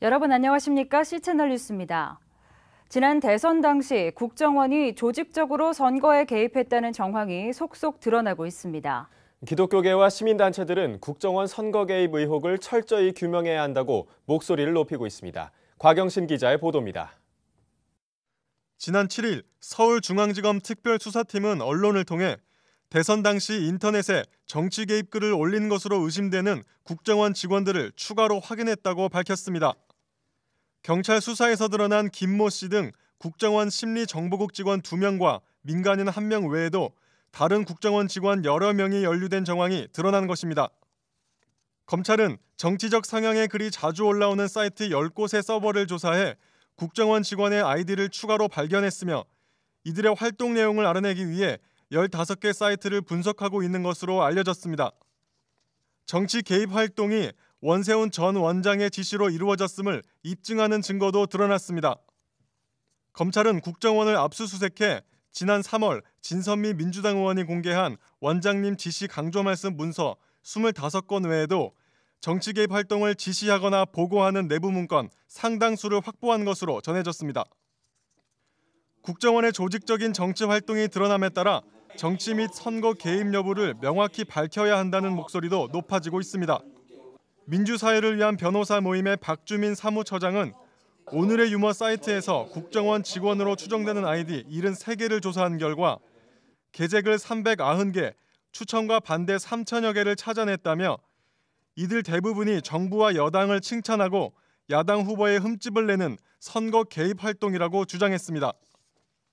여러분 안녕하십니까? C채널 뉴스입니다. 지난 대선 당시 국정원이 조직적으로 선거에 개입했다는 정황이 속속 드러나고 있습니다. 기독교계와 시민단체들은 국정원 선거 개입 의혹을 철저히 규명해야 한다고 목소리를 높이고 있습니다. 곽영신 기자의 보도입니다. 지난 7일 서울중앙지검 특별수사팀은 언론을 통해 대선 당시 인터넷에 정치 개입 글을 올린 것으로 의심되는 국정원 직원들을 추가로 확인했다고 밝혔습니다. 경찰 수사에서 드러난 김모 씨 등 국정원 심리정보국 직원 2명과 민간인 1명 외에도 다른 국정원 직원 여러 명이 연루된 정황이 드러난 것입니다. 검찰은 정치적 성향의 글이 자주 올라오는 사이트 10곳의 서버를 조사해 국정원 직원의 아이디를 추가로 발견했으며 이들의 활동 내용을 알아내기 위해 15개 사이트를 분석하고 있는 것으로 알려졌습니다. 정치 개입 활동이 원세훈 전 원장의 지시로 이루어졌음을 입증하는 증거도 드러났습니다. 검찰은 국정원을 압수수색해 지난 3월 진선미 민주당 의원이 공개한 원장님 지시 강조 말씀 문서 25건 외에도 정치 개입 활동을 지시하거나 보고하는 내부 문건 상당수를 확보한 것으로 전해졌습니다. 국정원의 조직적인 정치 활동이 드러남에 따라 정치 및 선거 개입 여부를 명확히 밝혀야 한다는 목소리도 높아지고 있습니다. 민주사회를 위한 변호사 모임의 박주민 사무처장은 오늘의 유머 사이트에서 국정원 직원으로 추정되는 아이디 73개를 조사한 결과 게재글 390개, 추천과 반대 3천여 개를 찾아냈다며 이들 대부분이 정부와 여당을 칭찬하고 야당 후보의 흠집을 내는 선거 개입 활동이라고 주장했습니다.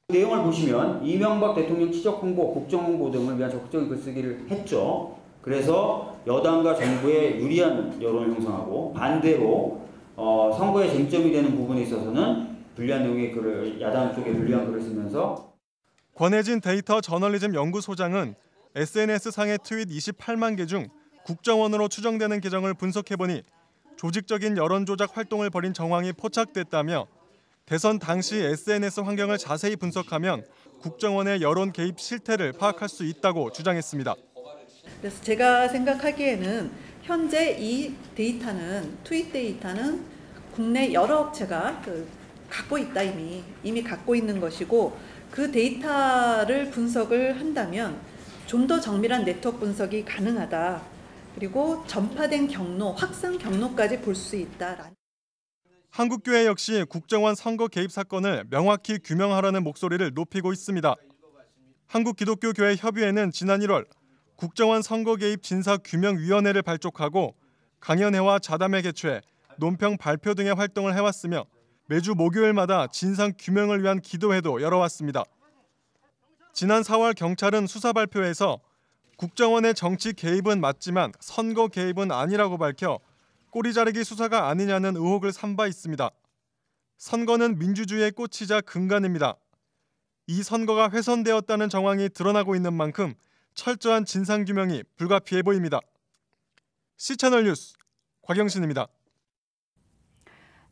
내용을 보시면 이명박 대통령 치적 홍보, 국정 홍보 등을 위한 적극적인 글쓰기를 했죠. 그래서 여당과 정부에 유리한 여론을 형성하고 반대로 선거에 쟁점이 되는 부분에 있어서는 불리한 내용의 글을 야당 쪽에 불리한 글을 쓰면서 권혜진 데이터 저널리즘 연구소장은 SNS상의 트윗 28만 개 중 국정원으로 추정되는 계정을 분석해보니 조직적인 여론 조작 활동을 벌인 정황이 포착됐다며 대선 당시 SNS 환경을 자세히 분석하면 국정원의 여론 개입 실태를 파악할 수 있다고 주장했습니다. 그래서 제가 생각하기에는 현재 이 데이터는 트윗 데이터는 국내 여러 업체가 갖고 있다 이미 갖고 있는 것이고 그 데이터를 분석을 한다면 좀 더 정밀한 네트워크 분석이 가능하다. 그리고 전파된 경로, 확산 경로까지 볼 수 있다. 한국교회 역시 국정원 선거 개입 사건을 명확히 규명하라는 목소리를 높이고 있습니다. 한국기독교교회협의회는 지난 1월 국정원 선거 개입 진사규명위원회를 발족하고 강연회와 자담회 개최, 논평 발표 등의 활동을 해왔으며 매주 목요일마다 진상규명을 위한 기도회도 열어왔습니다. 지난 4월 경찰은 수사 발표에서 국정원의 정치 개입은 맞지만 선거 개입은 아니라고 밝혀 꼬리 자르기 수사가 아니냐는 의혹을 산 바 있습니다. 선거는 민주주의의 꽃이자 근간입니다. 이 선거가 훼손되었다는 정황이 드러나고 있는 만큼 철저한 진상규명이 불가피해 보입니다. C채널 뉴스 곽영신입니다.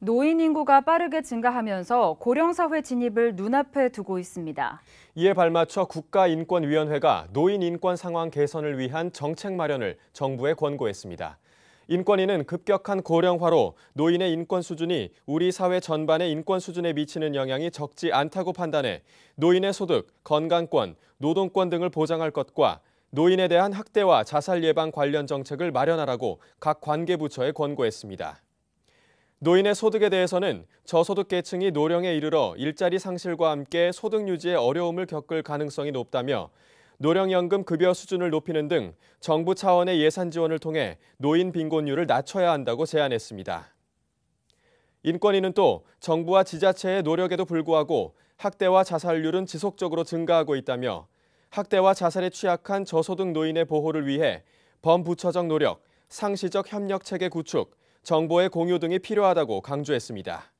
노인 인구가 빠르게 증가하면서 고령사회 진입을 눈앞에 두고 있습니다. 이에 발맞춰 국가인권위원회가 노인 인권 상황 개선을 위한 정책 마련을 정부에 권고했습니다. 인권위는 급격한 고령화로 노인의 인권 수준이 우리 사회 전반의 인권 수준에 미치는 영향이 적지 않다고 판단해 노인의 소득, 건강권, 노동권 등을 보장할 것과 노인에 대한 학대와 자살 예방 관련 정책을 마련하라고 각 관계부처에 권고했습니다. 노인의 소득에 대해서는 저소득 계층이 노령에 이르러 일자리 상실과 함께 소득 유지에 어려움을 겪을 가능성이 높다며 노령연금 급여 수준을 높이는 등 정부 차원의 예산 지원을 통해 노인 빈곤율을 낮춰야 한다고 제안했습니다. 인권위는 또 정부와 지자체의 노력에도 불구하고 학대와 자살률은 지속적으로 증가하고 있다며 학대와 자살에 취약한 저소득 노인의 보호를 위해 범부처적 노력, 상시적 협력 체계 구축, 정보의 공유 등이 필요하다고 강조했습니다.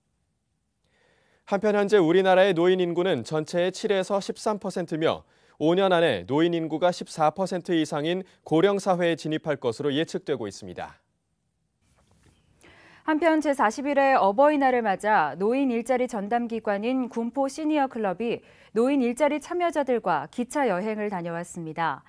한편 현재 우리나라의 노인 인구는 전체의 7에서 13%며 5년 안에 노인 인구가 14% 이상인 고령 사회에 진입할 것으로 예측되고 있습니다. 한편 제41회 어버이날을 맞아 노인 일자리 전담기관인 군포 시니어 클럽이 노인 일자리 참여자들과 기차 여행을 다녀왔습니다.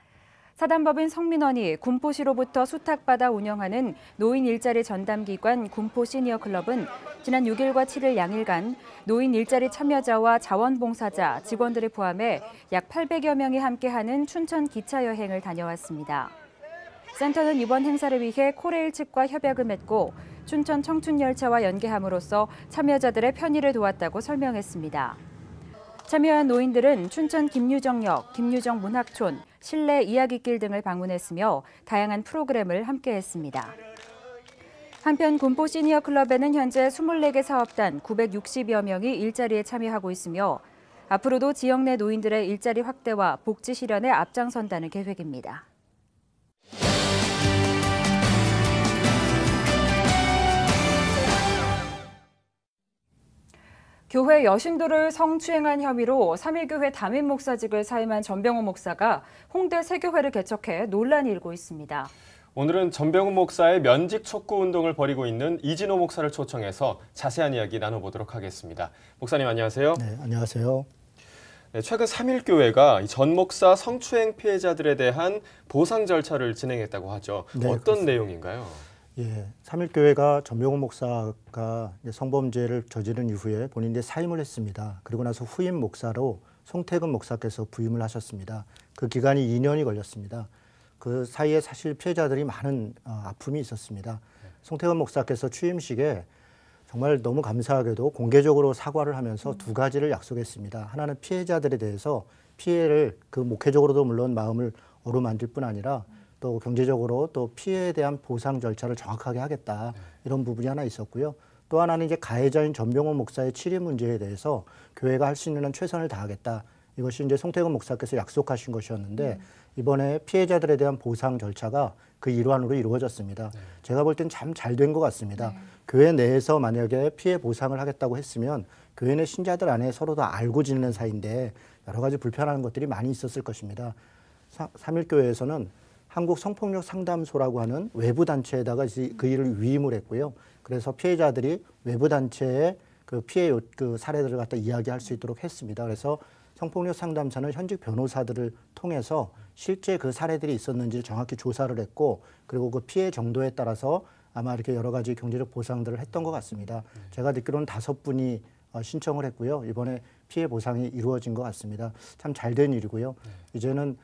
사단법인 성민원이 군포시로부터 수탁받아 운영하는 노인 일자리 전담기관 군포 시니어클럽은 지난 6일과 7일 양일간 노인 일자리 참여자와 자원봉사자, 직원들을 포함해 약 800여 명이 함께하는 춘천 기차 여행을 다녀왔습니다. 센터는 이번 행사를 위해 코레일 측과 협약을 맺고 춘천 청춘열차와 연계함으로써 참여자들의 편의를 도왔다고 설명했습니다. 참여한 노인들은 춘천 김유정역, 김유정 문학촌, 실내 이야기길 등을 방문했으며 다양한 프로그램을 함께했습니다. 한편 군포 시니어 클럽에는 현재 24개 사업단 960여 명이 일자리에 참여하고 있으며 앞으로도 지역 내 노인들의 일자리 확대와 복지 실현에 앞장선다는 계획입니다. 교회 여신도를 성추행한 혐의로 3.1교회 담임 목사직을 사임한 전병훈 목사가 홍대 세교회를 개척해 논란이 일고 있습니다. 오늘은 전병훈 목사의 면직 촉구 운동을 벌이고 있는 이진호 목사를 초청해서 자세한 이야기 나눠보도록 하겠습니다. 목사님 안녕하세요. 네, 안녕하세요. 네, 최근 3.1교회가 전 목사 성추행 피해자들에 대한 보상 절차를 진행했다고 하죠. 네, 어떤 그렇습니다. 내용인가요? 예, 3.1교회가 전병훈 목사가 성범죄를 저지른 이후에 본인이 사임을 했습니다. 그리고 나서 후임 목사로 송태근 목사께서 부임을 하셨습니다. 그 기간이 2년이 걸렸습니다. 그 사이에 사실 피해자들이 많은 아픔이 있었습니다. 송태근 목사께서 취임식에 정말 너무 감사하게도 공개적으로 사과를 하면서 두 가지를 약속했습니다. 하나는 피해자들에 대해서 피해를 그 목회적으로도 물론 마음을 어루만질 뿐 아니라 또 경제적으로 또 피해에 대한 보상 절차를 정확하게 하겠다. 이런 부분이 하나 있었고요. 또 하나는 이제 가해자인 전병훈 목사의 치리 문제에 대해서 교회가 할 수 있는 한 최선을 다하겠다. 이것이 이제 송태근 목사께서 약속하신 것이었는데 이번에 피해자들에 대한 보상 절차가 그 일환으로 이루어졌습니다. 제가 볼 땐 참 잘 된 것 같습니다. 교회 내에서 만약에 피해 보상을 하겠다고 했으면 교회 내 신자들 안에 서로 다 알고 지내는 사이인데 여러 가지 불편한 것들이 많이 있었을 것입니다. 3.1교회에서는 한국 성폭력 상담소라고 하는 외부 단체에다가 그 일을 위임을 했고요. 그래서 피해자들이 외부 단체의 그 피해 그 사례들을 갖다 이야기할 수 있도록 했습니다. 그래서 성폭력 상담사는 현직 변호사들을 통해서 실제 그 사례들이 있었는지를 정확히 조사를 했고 그리고 그 피해 정도에 따라서 아마 이렇게 여러 가지 경제적 보상들을 했던 것 같습니다. 제가 듣기로는 5분이 신청을 했고요. 이번에 피해 보상이 이루어진 것 같습니다. 참 잘 된 일이고요. 이제는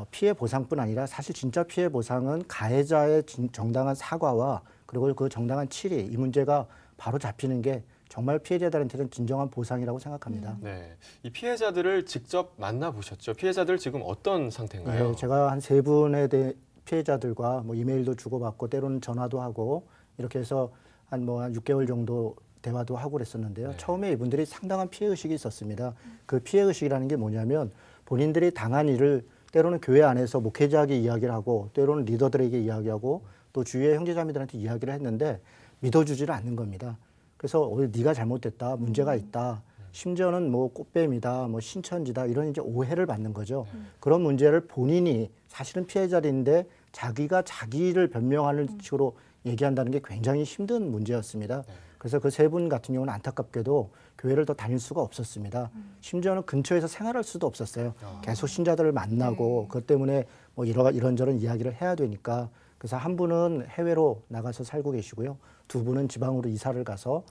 피해 보상뿐 아니라 사실 진짜 피해 보상은 가해자의 정당한 사과와 그리고 그 정당한 치리 이 문제가 바로 잡히는 게 정말 피해자들한테는 진정한 보상이라고 생각합니다. 네, 이 피해자들을 직접 만나보셨죠? 피해자들 지금 어떤 상태인가요? 네, 제가 한 3분의 피해자들과 뭐 이메일도 주고받고 때로는 전화도 하고 이렇게 해서 한 6개월 정도 대화도 하고 그랬었는데요. 네. 처음에 이분들이 상당한 피해의식이 있었습니다. 그 피해의식이라는 게 뭐냐면 본인들이 당한 일을 때로는 교회 안에서 목회자에게 이야기를 하고 때로는 리더들에게 이야기하고 또 주위의 형제자매들한테 이야기를 했는데 믿어주지를 않는 겁니다. 그래서 네가 잘못됐다, 문제가 있다, 심지어는 뭐 꽃뱀이다, 뭐 신천지다 이런 이제 오해를 받는 거죠. 그런 문제를 본인이 사실은 피해자인데 자기가 자기를 변명하는 식으로 얘기한다는 게 굉장히 힘든 문제였습니다. 그래서 그 3분 같은 경우는 안타깝게도 교회를 더 다닐 수가 없었습니다. 심지어는 근처에서 생활할 수도 없었어요. 계속 신자들을 만나고 그것 때문에 뭐 이런저런 이야기를 해야 되니까 그래서 한 분은 해외로 나가서 살고 계시고요. 2분은 지방으로 이사를 가서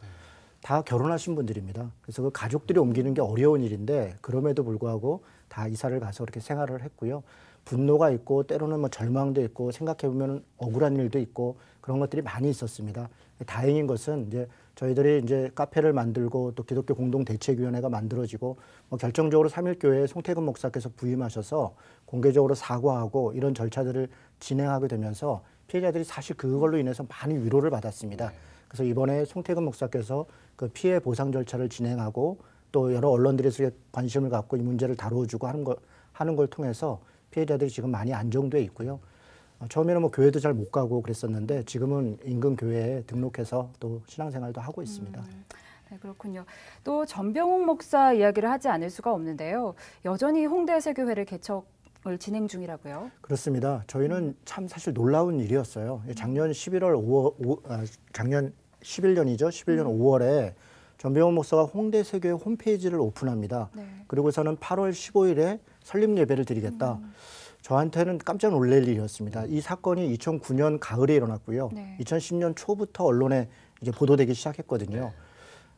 다 결혼하신 분들입니다. 그래서 그 가족들이 옮기는 게 어려운 일인데 그럼에도 불구하고 다 이사를 가서 이렇게 생활을 했고요. 분노가 있고 때로는 뭐 절망도 있고 생각해보면 억울한 일도 있고 그런 것들이 많이 있었습니다. 다행인 것은 이제 저희들이 이제 카페를 만들고 또 기독교 공동대책위원회가 만들어지고 뭐 결정적으로 3.1교회에 송태근 목사께서 부임하셔서 공개적으로 사과하고 이런 절차들을 진행하게 되면서 피해자들이 사실 그걸로 인해서 많이 위로를 받았습니다. 그래서 이번에 송태근 목사께서 그 피해 보상 절차를 진행하고 또 여러 언론들이 관심을 갖고 이 문제를 다뤄주고 하는 걸 통해서 피해자들이 지금 많이 안정돼 있고요. 처음에는 뭐 교회도 잘 못 가고 그랬었는데 지금은 인근 교회에 등록해서 또 신앙생활도 하고 있습니다. 네, 그렇군요. 또 전병훈 목사 이야기를 하지 않을 수가 없는데요. 여전히 홍대 세교회를 개척을 진행 중이라고요? 그렇습니다. 저희는 참 사실 놀라운 일이었어요. 작년 11년이죠. 11년 5월에 전병훈 목사가 홍대 세교회 홈페이지를 오픈합니다. 네. 그리고서는 8월 15일에 설립 예배를 드리겠다. 저한테는 깜짝 놀랄 일이었습니다. 이 사건이 2009년 가을에 일어났고요. 네. 2010년 초부터 언론에 이제 보도되기 시작했거든요.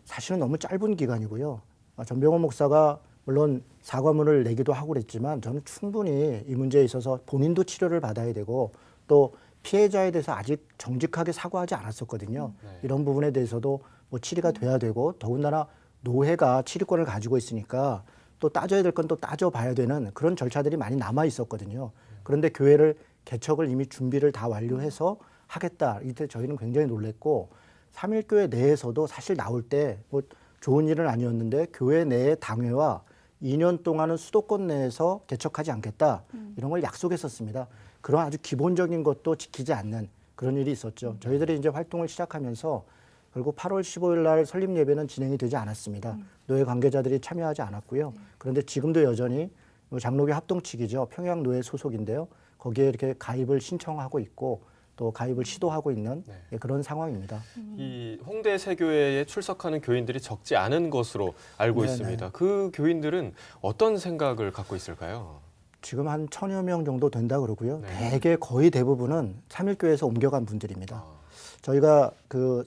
사실은 너무 짧은 기간이고요. 전병헌 목사가 물론 사과문을 내기도 하고 그랬지만 저는 충분히 이 문제에 있어서 본인도 치료를 받아야 되고 또 피해자에 대해서 아직 정직하게 사과하지 않았었거든요. 이런 부분에 대해서도 뭐 치리가 돼야 되고 더군다나 노회가 치리권을 가지고 있으니까 또 따져야 될 건 또 따져봐야 되는 그런 절차들이 많이 남아 있었거든요. 그런데 교회를 개척을 이미 준비를 다 완료해서 하겠다. 이때 저희는 굉장히 놀랬고 3.1교회 내에서도 사실 나올 때 뭐 좋은 일은 아니었는데 교회 내의 당회와 2년 동안은 수도권 내에서 개척하지 않겠다. 이런 걸 약속했었습니다. 그런 아주 기본적인 것도 지키지 않는 그런 일이 있었죠. 저희들이 이제 활동을 시작하면서 결국 8월 15일 날 설립 예배는 진행이 되지 않았습니다. 노회 관계자들이 참여하지 않았고요. 그런데 지금도 여전히 장로교 합동측이죠. 평양노회 소속인데요. 거기에 이렇게 가입을 신청하고 있고 또 가입을 시도하고 있는 그런 상황입니다. 이 홍대 세교회에 출석하는 교인들이 적지 않은 것으로 알고 있습니다. 그 교인들은 어떤 생각을 갖고 있을까요? 지금 한 1000여 명 정도 된다 그러고요. 대개 거의 대부분은 3.1교회에서 옮겨간 분들입니다. 저희가 그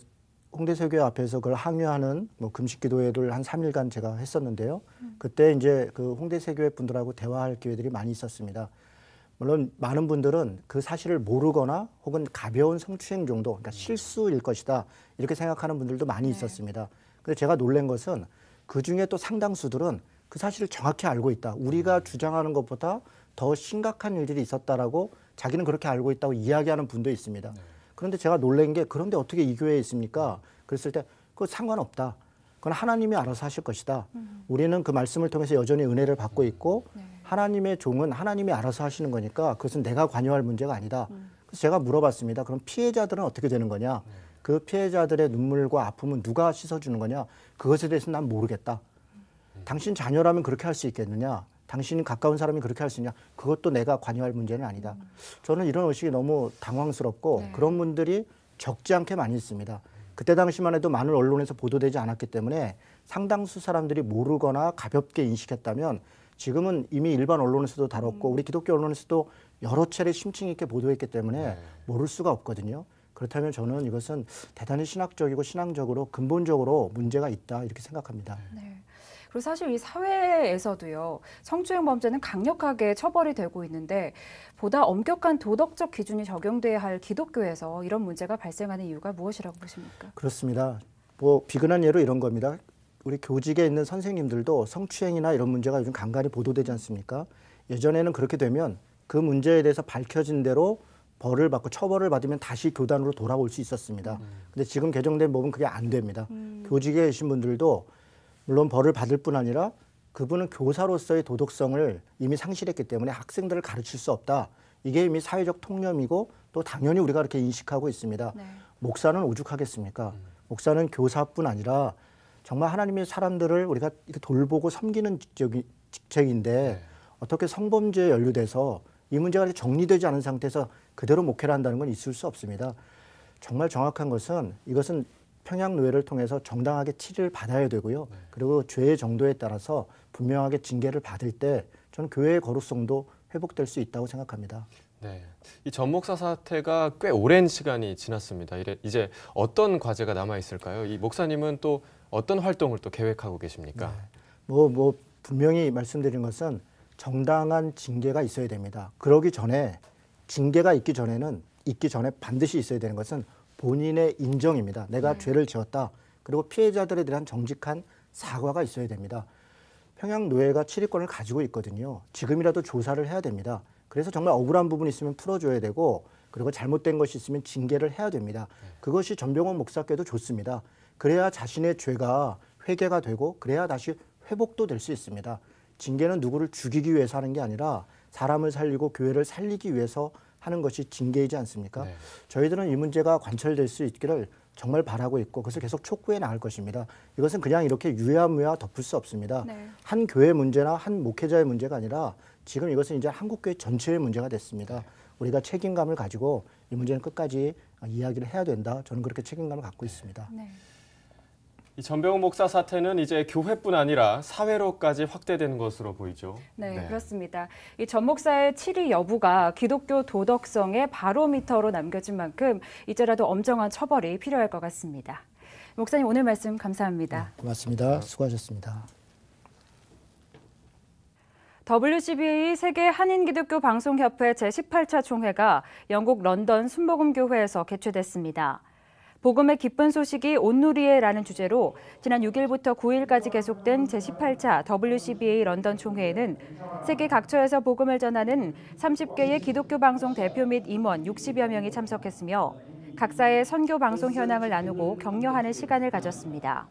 홍대 세교회 앞에서 그걸 항의하는 뭐 금식 기도회를 한 3일간 제가 했었는데요. 그때 이제 그 홍대 세교회 분들하고 대화할 기회들이 많이 있었습니다. 물론 많은 분들은 그 사실을 모르거나 혹은 가벼운 성추행 정도, 그러니까 실수일 것이다 이렇게 생각하는 분들도 많이 있었습니다. 그래서 제가 놀란 것은 그 중에 또 상당수들은 그 사실을 정확히 알고 있다. 우리가 주장하는 것보다 더 심각한 일들이 있었다라고 자기는 그렇게 알고 있다고 이야기하는 분도 있습니다. 그런데 제가 놀란 게 그런데 어떻게 이 교회에 있습니까? 그랬을 때 그거 상관없다. 그건 하나님이 알아서 하실 것이다. 우리는 그 말씀을 통해서 여전히 은혜를 받고 있고 하나님의 종은 하나님이 알아서 하시는 거니까 그것은 내가 관여할 문제가 아니다. 그래서 제가 물어봤습니다. 그럼 피해자들은 어떻게 되는 거냐? 그 피해자들의 눈물과 아픔은 누가 씻어주는 거냐? 그것에 대해서는 난 모르겠다. 당신 자녀라면 그렇게 할 수 있겠느냐? 당신이 가까운 사람이 그렇게 할 수 있냐? 그것도 내가 관여할 문제는 아니다. 저는 이런 의식이 너무 당황스럽고 그런 분들이 적지 않게 많이 있습니다. 그때 당시만 해도 많은 언론에서 보도되지 않았기 때문에 상당수 사람들이 모르거나 가볍게 인식했다면 지금은 이미 일반 언론에서도 다뤘고 우리 기독교 언론에서도 여러 차례 심층 있게 보도했기 때문에 모를 수가 없거든요. 그렇다면 저는 이것은 대단히 신학적이고 신앙적으로 근본적으로 문제가 있다 이렇게 생각합니다. 그리고 사실 이 사회에서도요, 성추행 범죄는 강력하게 처벌이 되고 있는데 보다 엄격한 도덕적 기준이 적용돼야 할 기독교에서 이런 문제가 발생하는 이유가 무엇이라고 보십니까? 그렇습니다. 뭐 비근한 예로 이런 겁니다. 우리 교직에 있는 선생님들도 성추행이나 이런 문제가 요즘 간간히 보도되지 않습니까? 예전에는 그렇게 되면 그 문제에 대해서 밝혀진 대로 벌을 받고 처벌을 받으면 다시 교단으로 돌아올 수 있었습니다. 근데 지금 개정된 법은 그게 안 됩니다. 교직에 계신 분들도 물론 벌을 받을 뿐 아니라 그분은 교사로서의 도덕성을 이미 상실했기 때문에 학생들을 가르칠 수 없다. 이게 이미 사회적 통념이고 또 당연히 우리가 그렇게 인식하고 있습니다. 목사는 오죽하겠습니까? 목사는 교사뿐 아니라 정말 하나님의 사람들을 우리가 이렇게 돌보고 섬기는 직책인데 어떻게 성범죄에 연루돼서 이 문제가 정리되지 않은 상태에서 그대로 목회를 한다는 건 있을 수 없습니다. 정말 정확한 것은 이것은 평양노회를 통해서 정당하게 치료를 받아야 되고요. 그리고 죄의 정도에 따라서 분명하게 징계를 받을 때 저는 교회의 거룩성도 회복될 수 있다고 생각합니다. 네, 이 전 목사 사태가 꽤 오랜 시간이 지났습니다. 이제 어떤 과제가 남아 있을까요? 이 목사님은 또 어떤 활동을 또 계획하고 계십니까? 뭐 분명히 말씀드린 것은 정당한 징계가 있어야 됩니다. 그러기 전에 징계가 있기 전에 반드시 있어야 되는 것은 본인의 인정입니다. 내가 죄를 지었다. 그리고 피해자들에 대한 정직한 사과가 있어야 됩니다. 평양노회가 치리권을 가지고 있거든요. 지금이라도 조사를 해야 됩니다. 그래서 정말 억울한 부분이 있으면 풀어줘야 되고 그리고 잘못된 것이 있으면 징계를 해야 됩니다. 그것이 전병헌 목사께도 좋습니다. 그래야 자신의 죄가 회개가 되고 그래야 다시 회복도 될 수 있습니다. 징계는 누구를 죽이기 위해서 하는 게 아니라 사람을 살리고 교회를 살리기 위해서 하는 것이 징계이지 않습니까? 저희들은 이 문제가 관철될 수 있기를 정말 바라고 있고 그것을 계속 촉구해 나갈 것입니다. 이것은 그냥 이렇게 유야무야 덮을 수 없습니다. 한 교회 문제나 한 목회자의 문제가 아니라 지금 이것은 이제 한국교회 전체의 문제가 됐습니다. 우리가 책임감을 가지고 이 문제는 끝까지 이야기를 해야 된다. 저는 그렇게 책임감을 갖고 있습니다. 이 전병훈 목사 사태는 이제 교회뿐 아니라 사회로까지 확대되는 것으로 보이죠. 네, 그렇습니다. 이 전 목사의 치리 여부가 기독교 도덕성의 바로미터로 남겨진 만큼 이제라도 엄정한 처벌이 필요할 것 같습니다. 목사님 오늘 말씀 감사합니다. 고맙습니다. 수고하셨습니다. WCBA 세계 한인기독교 방송협회 제18차 총회가 영국 런던 순복음교회에서 개최됐습니다. 복음의 기쁜 소식이 온누리에라는 주제로 지난 6일부터 9일까지 계속된 제18차 WCBA 런던 총회에는 세계 각처에서 복음을 전하는 30개의 기독교 방송 대표 및 임원 60여 명이 참석했으며 각사의 선교 방송 현황을 나누고 격려하는 시간을 가졌습니다.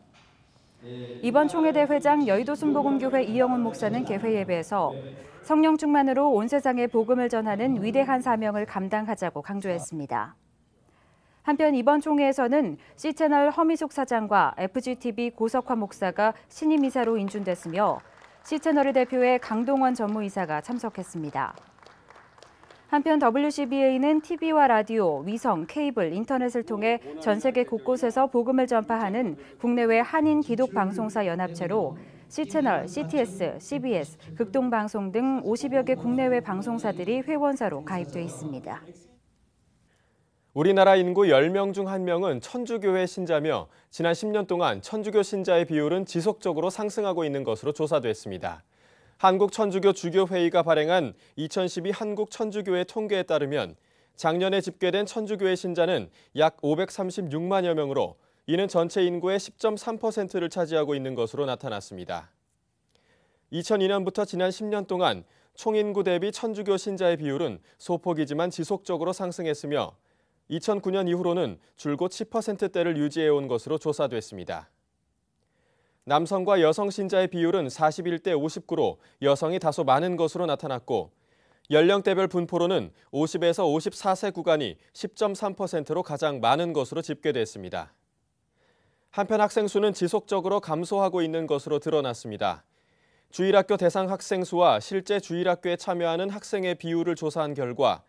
이번 총회대 회장 여의도 순복음교회 이영훈 목사는 개회 예배에서 성령 충만으로 온 세상에 복음을 전하는 위대한 사명을 감당하자고 강조했습니다. 한편 이번 총회에서는 C채널 허미숙 사장과 FGTV 고석화 목사가 신임 이사로 인준됐으며 C채널을 대표해 강동원 전무이사가 참석했습니다. 한편 WCBA는 TV와 라디오, 위성, 케이블, 인터넷을 통해 전 세계 곳곳에서 복음을 전파하는 국내외 한인 기독 방송사 연합체로 C채널, CTS, CBS, 극동방송 등 50여 개 국내외 방송사들이 회원사로 가입돼 있습니다. 우리나라 인구 10명 중 1명은 천주교회 신자며 지난 10년 동안 천주교 신자의 비율은 지속적으로 상승하고 있는 것으로 조사됐습니다. 한국천주교 주교회의가 발행한 2012 한국천주교회 통계에 따르면 작년에 집계된 천주교회 신자는 약 536만여 명으로 이는 전체 인구의 10.3%를 차지하고 있는 것으로 나타났습니다. 2002년부터 지난 10년 동안 총인구 대비 천주교 신자의 비율은 소폭이지만 지속적으로 상승했으며 2009년 이후로는 줄곧 10%대를 유지해온 것으로 조사됐습니다. 남성과 여성 신자의 비율은 41대 59로 여성이 다소 많은 것으로 나타났고 연령대별 분포로는 50에서 54세 구간이 10.3%로 가장 많은 것으로 집계됐습니다. 한편 학생 수는 지속적으로 감소하고 있는 것으로 드러났습니다. 주일학교 대상 학생 수와 실제 주일학교에 참여하는 학생의 비율을 조사한 결과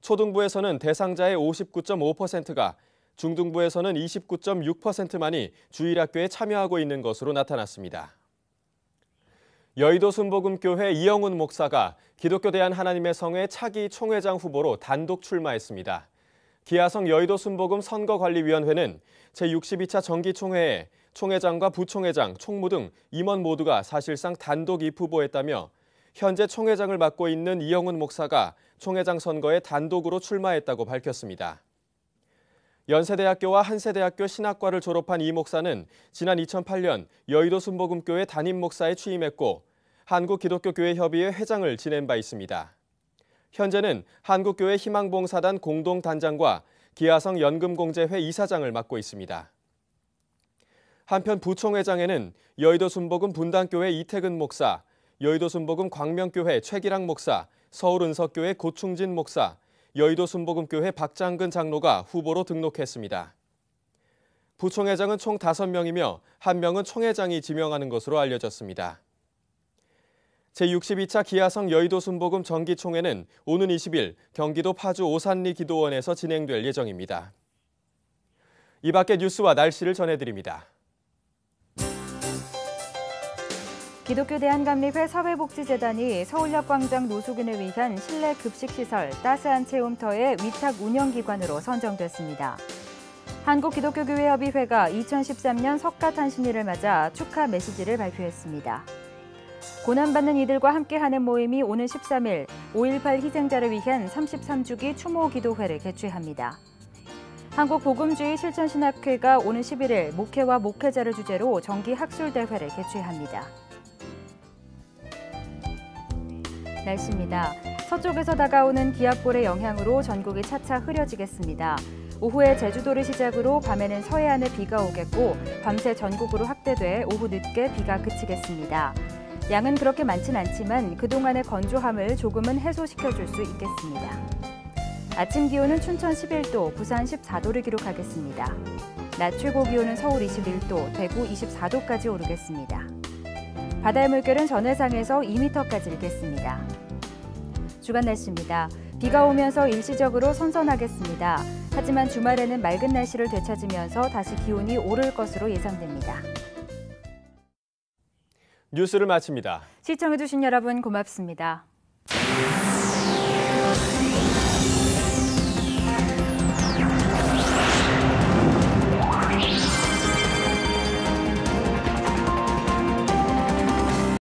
초등부에서는 대상자의 59.5%가 중등부에서는 29.6%만이 주일학교에 참여하고 있는 것으로 나타났습니다. 여의도 순복음교회 이영훈 목사가 기독교 대한 하나님의 성회 차기 총회장 후보로 단독 출마했습니다. 기아성 여의도 순복음 선거관리위원회는 제62차 정기총회에 총회장과 부총회장, 총무 등 임원 모두가 사실상 단독 입후보했다며 현재 총회장을 맡고 있는 이영훈 목사가 총회장 선거에 단독으로 출마했다고 밝혔습니다. 연세대학교와 한세대학교 신학과를 졸업한 이 목사는 지난 2008년 여의도 순복음교회 담임 목사에 취임했고 한국기독교교회협의회 회장을 지낸 바 있습니다. 현재는 한국교회 희망봉사단 공동단장과 기아성 연금공제회 이사장을 맡고 있습니다. 한편 부총회장에는 여의도 순복음 분당교회 이태근 목사, 여의도 순복음 광명교회 최기랑 목사, 서울은석교회 고충진 목사, 여의도 순복음교회 박장근 장로가 후보로 등록했습니다. 부총회장은 총 5명이며 1명은 총회장이 지명하는 것으로 알려졌습니다. 제62차 기아성 여의도 순복음 정기총회는 오는 20일 경기도 파주 오산리 기도원에서 진행될 예정입니다. 이 밖의 뉴스와 날씨를 전해드립니다. 기독교 대한감리회 사회복지재단이 서울역 광장 노숙인을 위한 실내 급식시설 따스한 체험터의 위탁 운영기관으로 선정됐습니다. 한국기독교교회협의회가 2013년 석가탄신일을 맞아 축하 메시지를 발표했습니다. 고난받는 이들과 함께하는 모임이 오는 13일 5.18 희생자를 위한 33주기 추모 기도회를 개최합니다. 한국복음주의 실천신학회가 오는 11일 목회와 목회자를 주제로 정기 학술대회를 개최합니다. 날씨입니다. 서쪽에서 다가오는 기압골의 영향으로 전국이 차차 흐려지겠습니다. 오후에 제주도를 시작으로 밤에는 서해안에 비가 오겠고 밤새 전국으로 확대돼 오후 늦게 비가 그치겠습니다. 양은 그렇게 많진 않지만 그동안의 건조함을 조금은 해소시켜줄 수 있겠습니다. 아침 기온은 춘천 11도, 부산 14도를 기록하겠습니다. 낮 최고 기온은 서울 21도, 대구 24도까지 오르겠습니다. 바다의 물결은 전해상에서 2m까지 일겠습니다. 주간 날씨입니다. 비가 오면서 일시적으로 선선하겠습니다. 하지만 주말에는 맑은 날씨를 되찾으면서 다시 기온이 오를 것으로 예상됩니다. 뉴스를 마칩니다. 시청해주신 여러분 고맙습니다.